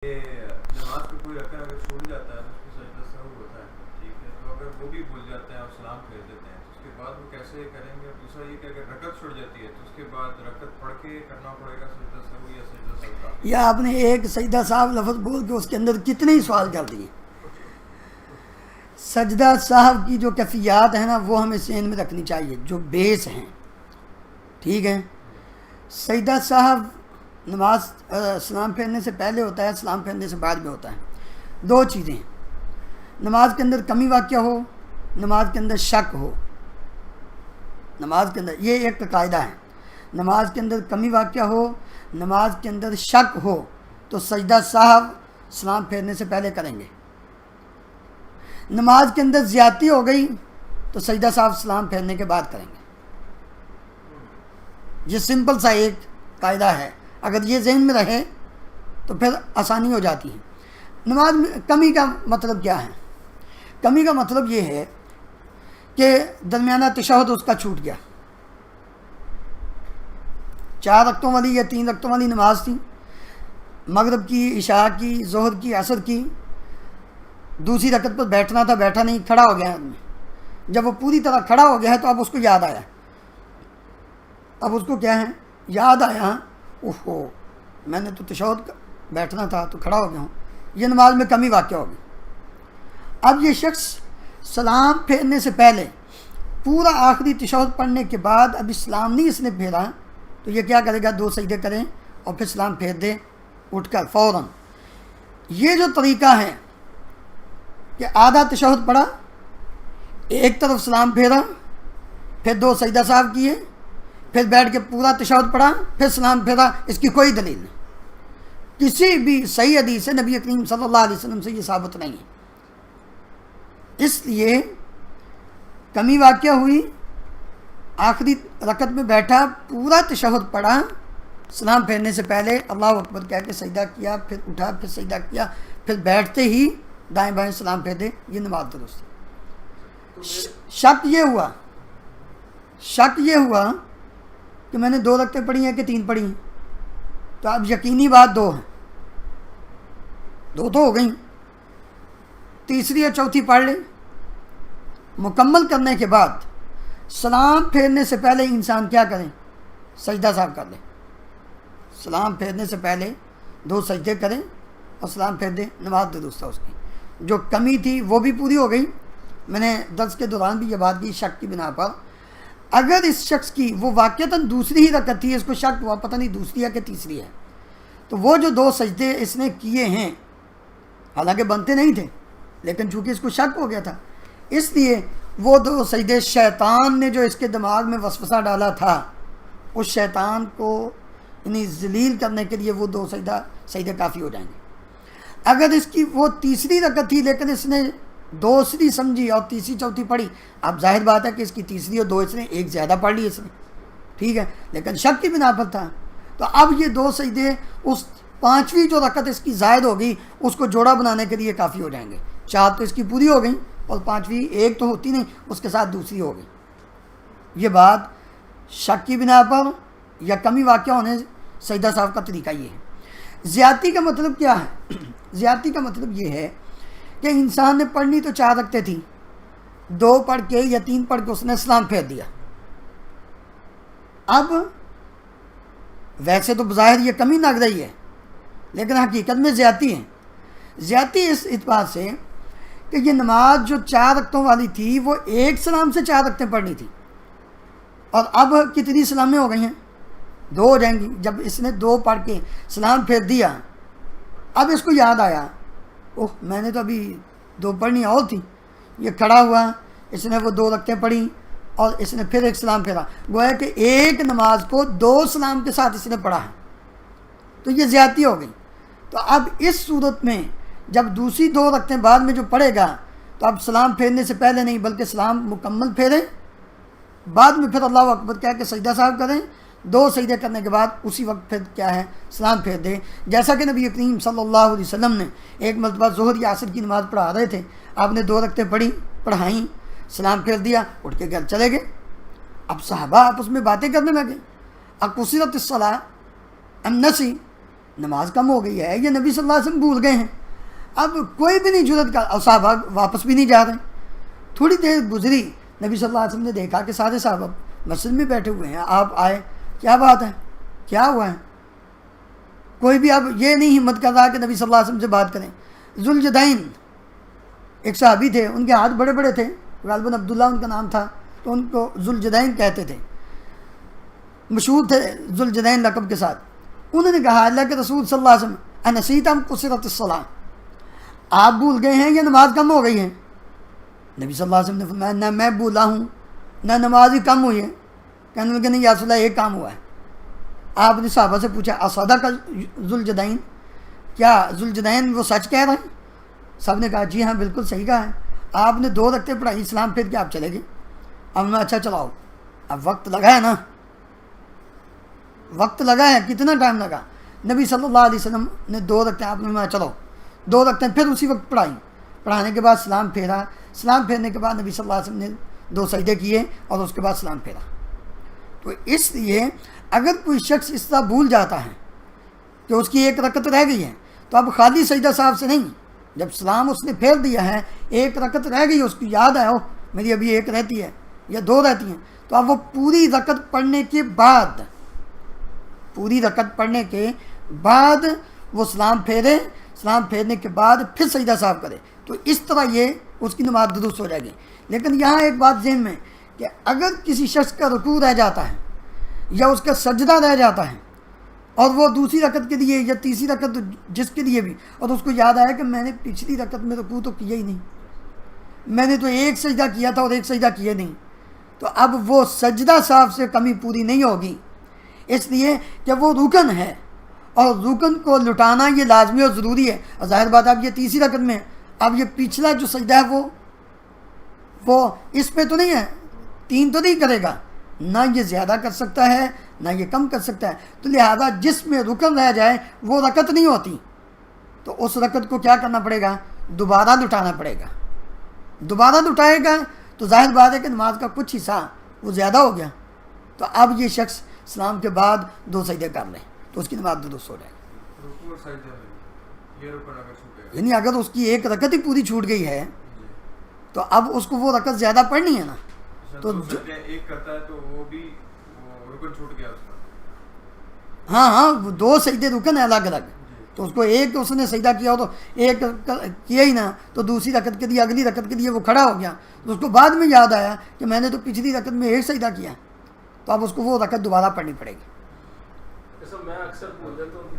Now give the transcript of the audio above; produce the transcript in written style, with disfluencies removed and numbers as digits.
کہ نماز کا کوئی رکن اگر چھوٹ جاتا ہے تو اس کو سجدہ سہو ہوتا ہے، ٹھیک ہے، تو اگر وہ بھی بھول جاتے ہیں اور سلام پھیر دیتے ہیں تو اس کے بعد وہ کیسے کریں گے؟ اور دوسرا یہ کہ اگر رکعت چھوٹ جاتی ہے تو اس کے بعد رکعت پڑھ کے کرنا پڑے گا سجدہ سہو یا سجدہ سہو کافی؟ یا آپ نے ایک سجدہ صاحب لفظ بول کے اس کے اندر کتنے ہی سوال کر دیے. سجدہ صاحب کی جو کیفیات ہیں نا وہ ہمیں ذہن میں رکھنی چاہیے، جو بیس ہیں، ٹھیک ہے. سجدہ صاحب نماز سلام پھیرنے سے پہلے ہوتا ہے، سلام پھیرنے سے بعد میں ہوتا ہے. دو چیزیں ہیں، نماز کے اندر کمی واقع ہو، نماز کے اندر شک ہو. نماز کے اندر یہ ایک قاعدہ ہے، نماز کے اندر کمی واقع ہو، نماز کے اندر شک ہو تو سجدہ صاحب سلام پھیرنے سے پہلے کریں گے. نماز کے اندر زیادتی ہو گئی تو سجدہ صاحب سلام پھیرنے کے بعد کریں گے. یہ سمپل سا ایک قاعدہ ہے، اگر یہ ذہن میں رہے تو پھر آسانی ہو جاتی ہے. نماز میں کمی کا مطلب کیا ہے؟ کمی کا مطلب یہ ہے کہ درمیانہ تشہد اس کا چھوٹ گیا. 4 رکعتوں والی یا 3 رکعتوں والی نماز تھی، مغرب کی، عشاء کی، ظہر کی، عصر کی. دوسری رکعت پر بیٹھنا تھا، بیٹھا نہیں، کھڑا ہو گیا آدمی. جب وہ پوری طرح کھڑا ہو گیا ہے تو اب اس کو یاد آیا، اب اس کو کیا ہے؟ یاد آیا، اوہو میں نے تو تشہد بیٹھنا تھا تو کھڑا ہو گیا ہوں. یہ نماز میں کمی واقع ہوگی. اب یہ شخص سلام پھیرنے سے پہلے پورا آخری تشہد پڑھنے کے بعد اب اسلام نہیں اس نے پھیرا تو یہ کیا کرے گا؟ 2 سجدے کریں اور پھر سلام پھیر دے اٹھ کر فوراً. یہ جو طریقہ ہے کہ آدھا تشہد پڑھا، ایک طرف سلام پھیرا، پھر 2 سجدہ صاحب کیے، پھر بیٹھ کے پورا تشہد پڑھا، پھر سلام پھیرا، اس کی کوئی دلیل نہیں. کسی بھی صحیح حدیث سے نبی کریم صلی اللہ علیہ وسلم سے یہ ثابت نہیں ہے. اس لیے کمی واقع ہوئی، آخری رکعت میں بیٹھا، پورا تشہد پڑھا، سلام پھیرنے سے پہلے اللہ اکبر کہہ کے سجدہ کیا، پھر اٹھا، پھر سجدہ کیا، پھر بیٹھتے ہی دائیں بائیں سلام پھیر دے، یہ نماز درست ہے. شک یہ ہوا کہ میں نے 2 رکعتیں پڑھی ہیں کہ 3 پڑھی ہیں، تو اب یقینی بات 2 ہیں، 2 تو ہو گئیں، تیسری یا چوتھی پڑھ لیں. مکمل کرنے کے بعد سلام پھیرنے سے پہلے انسان کیا کریں؟ سجدہ صاحب کر لیں. سلام پھیرنے سے پہلے 2 سجدے کریں اور سلام پھیر دیں، نماز درست ہے. اس کی جو کمی تھی وہ بھی پوری ہو گئی. میں نے درس کے دوران بھی یہ بات کی، شک کی بنا پر اگر اس شخص کی وہ واقعتاً دوسری ہی رکعت تھی، اس کو شک ہوا پتہ نہیں دوسری ہے کہ تیسری ہے، تو وہ جو 2 سجدے اس نے کیے ہیں حالانکہ بنتے نہیں تھے لیکن چونکہ اس کو شک ہو گیا تھا، اس لیے وہ 2 سجدے شیطان نے جو اس کے دماغ میں وسوسہ ڈالا تھا، اس شیطان کو یعنی ذلیل کرنے کے لیے وہ 2 سجدے کافی ہو جائیں گے. اگر اس کی وہ تیسری رکعت تھی لیکن اس نے دوسری سمجھی اور تیسری چوتھی پڑھی، اب ظاہر بات ہے کہ اس کی تیسری اور 2 اس نے ایک زیادہ پڑھ لی اس نے، ٹھیک ہے، لیکن شک کی بنا پر تھا، تو اب یہ 2 سجدے اس 5ویں جو رکعت اس کی زائد ہوگی اس کو جوڑا بنانے کے لیے کافی ہو جائیں گے. 4 تو اس کی پوری ہو گئیں اور 5ویں ایک تو ہوتی نہیں، اس کے ساتھ دوسری ہو گئی. یہ بات شک کی بنا پر یا کمی واقع ہونے سجدہ صاحب کا طریقہ یہ ہے. زیادتی کا مطلب کیا ہے؟ زیادتی کا مطلب یہ ہے کہ انسان نے پڑھنی تو 4 رکعتیں تھیں، 2 پڑھ کے یا 3 پڑھ کے اس نے سلام پھیر دیا. اب ویسے تو بظاہر یہ کمی لگ رہی ہے لیکن حقیقت میں زیادتی ہے. زیادتی اس اعتبار سے کہ یہ نماز جو 4 رکعتوں والی تھی وہ ایک سلام سے 4 رکعتیں پڑھنی تھی، اور اب کتنی سلامیں ہو گئی ہیں؟ 2 ہو جائیں گی. جب اس نے 2 پڑھ کے سلام پھیر دیا، اب اس کو یاد آیا، اوہ میں نے تو ابھی 2 پڑھنی اور تھی. یہ کھڑا ہوا، اس نے وہ 2 رکعتیں پڑھی اور اس نے پھر ایک سلام پھیرا، گویا کہ ایک نماز کو 2 سلام کے ساتھ اس نے پڑھا ہے، تو یہ زیادتی ہو گئی. تو اب اس صورت میں جب دوسری 2 رکعتیں بعد میں جو پڑھے گا تو اب سلام پھیرنے سے پہلے نہیں بلکہ سلام مکمل پھیریں، بعد میں پھر اللہ اکبر کہہ کے سجدہ صاحب کریں، 2 سجدے کرنے کے بعد اسی وقت پھر کیا ہے؟ سلام پھیر دیں. جیسا کہ نبی کریم صلی اللہ علیہ وسلم نے ایک مرتبہ ظہر یا عصر کی نماز پڑھا رہے تھے، آپ نے 2 رکعتیں پڑھائیں، سلام پھیر دیا، اٹھ کے گھر چلے گئے. اب صحابہ آپس میں باتیں کرنے لگے، اقصرت الصلاۃ ام نسی، نماز کم ہو گئی ہے یا نبی صلی اللہ علیہ وسلم بھول گئے ہیں. اب کوئی بھی نہیں جرت کر, اور صحابہ واپس بھی نہیں جا رہے. تھوڑی دیر گزری, نبی صلی اللہ علیہ وسلم نے دیکھا کہ سارے صحابہ مسجد میں بیٹھے ہوئے ہیں, آپ آئے, کیا بات ہے, کیا ہوا ہے؟ کوئی بھی اب یہ نہیں ہمت کر رہا کہ نبی صلی اللہ علیہ وسلم سے بات کریں. ذوالجدین ایک صحابی تھے, ان کے ہاتھ بڑے بڑے تھے, غالباً عبداللہ ان کا نام تھا, تو ان کو ذوالجدین کہتے تھے, مشہور تھے ذوالجدین لقب کے ساتھ. انہوں نے کہا اللہ کے رسول صلی اللہ علیہ وسلم انسیت ام قصرت الصلاۃ, آپ بھول گئے ہیں یا نماز کم ہو گئی ہے؟ نبی صلی اللہ علیہ وسلم نے فرمایا نہ میں بھولا ہوں نہ نماز ہی کم ہوئی ہے. کہنے لگے نہیں یا رسول اللہ ایک کام ہوا ہے. آپ نے صحابہ سے پوچھا اصدق ذوالجدین, کیا ذوالجدین وہ سچ کہہ رہے ہیں؟ سب نے کہا جی ہاں بالکل صحیح کہا ہے. آپ نے 2 رکعتیں پڑھائی, اسلام پھر کے آپ چلے گئے. اب میں اچھا چلاؤ, اب وقت لگا ہے نا, وقت لگا ہے, کتنا ٹائم لگا؟ نبی صلی اللہ علیہ وسلم نے 2 رکعتیں, آپ نے چلو 2 رکعتیں پھر اسی وقت پڑھائی. پڑھانے کے بعد سلام پھیرا, سلام پھیرنے کے بعد نبی صلی اللہ علیہ وسلم نے 2 سجدے کیے اور اس کے بعد سلام پھیرا. تو اس لیے اگر کوئی شخص اس طرح بھول جاتا ہے کہ اس کی 1 رکعت رہ گئی ہے, تو اب خالی سجدہ صاحب سے نہیں, جب سلام اس نے پھیر دیا ہے, 1 رکعت رہ گئی, اس کو یاد ہے میری ابھی 1 رہتی ہے یا 2 رہتی ہیں, تو اب وہ پوری رکعت پڑھنے کے بعد, پوری رکعت پڑھنے کے بعد وہ سلام پھیرے, سلام پھیرنے کے بعد پھر سجدہ صاحب کرے. تو اس طرح یہ اس کی نماز درست ہو جائے گی. لیکن یہاں ایک بات ذہن میں کہ اگر کسی شخص کا رکوع رہ جاتا ہے یا اس کا سجدہ رہ جاتا ہے, اور وہ دوسری رکعت کے لیے یا تیسری رکعت جس کے لیے بھی, اور اس کو یاد آیا کہ میں نے پچھلی رکعت میں رکوع تو کیا ہی نہیں, میں نے تو 1 سجدہ کیا تھا اور 1 سجدہ کیا نہیں, تو اب وہ سجدہ صاحب سے کمی پوری نہیں ہوگی, اس لیے کہ وہ رکن ہے اور رکن کو لٹانا یہ لازمی اور ضروری ہے. اور ظاہر بات اب یہ تیسری رکعت میں, اب یہ پچھلا جو سجدہ ہے وہ اس پہ تو نہیں ہے, 3 تو نہیں کرے گا, نہ یہ زیادہ کر سکتا ہے نہ یہ کم کر سکتا ہے. تو لہذا جس میں رکن رہ جائے وہ رکعت نہیں ہوتی, تو اس رکعت کو کیا کرنا پڑے گا, دوبارہ لٹانا پڑے گا. دوبارہ لٹائے گا تو ظاہر بات ہے کہ نماز کا کچھ حصہ وہ زیادہ ہو گیا, تو اب یہ شخص اسلام کے بعد 2 سجدے کر لیں تو اس کی نماز درست ہو جائے گی. رکوع اور سجدے میں یہ رکن اگر چھوٹے گا, یعنی اگر اس کی 1 رکعت ہی پوری چھوٹ گئی ہے تو اب اس کو وہ رکعت زیادہ پڑھنی ہے نا, تو 2 سجدے 1 کرتا ہے تو وہ بھی وہ رکن چھوٹ گیا اس کا. ہاں وہ 2 سجدے رکن ہے الگ الگ, تو اس کو 1 اس نے سجدہ کیا ہو تو 1 کیا ہی نہ, تو دوسری رکعت کے لیے اگلی رکعت کے لیے وہ کھڑا ہو گیا, تو اس کو بعد میں یاد آیا کہ میں نے تو پچھلی رکعت میں 1 سجدہ کیا, تو اب اس کو وہ رکعت دوبارہ پڑھنی پڑے گی. میں اکثر بھول جاتا ہوں